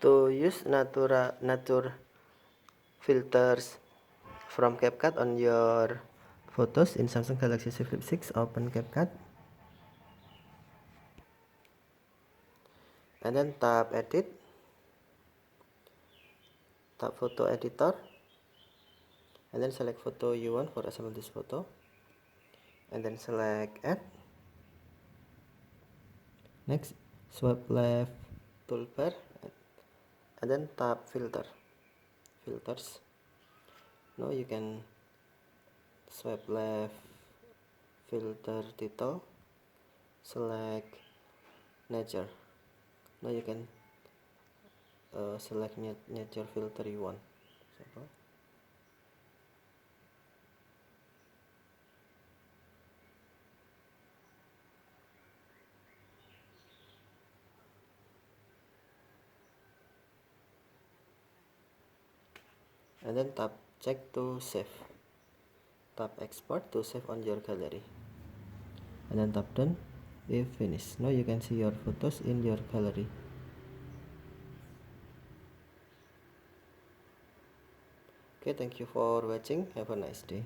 To use nature filters from CapCut on your photos in Samsung Galaxy Z Flip 6, open CapCut and then tap edit, tap photo editor, and then select photo you want for assemble this photo, and then select add. Next, swipe left toolbar and then tap filters. Now you can swipe left filter title, select nature. Now you can select nature filter you want. And then tap check to save, tap export to save on your gallery, and then tap done if finished. Now you can see your photos in your gallery. Okay, thank you for watching. Have a nice day.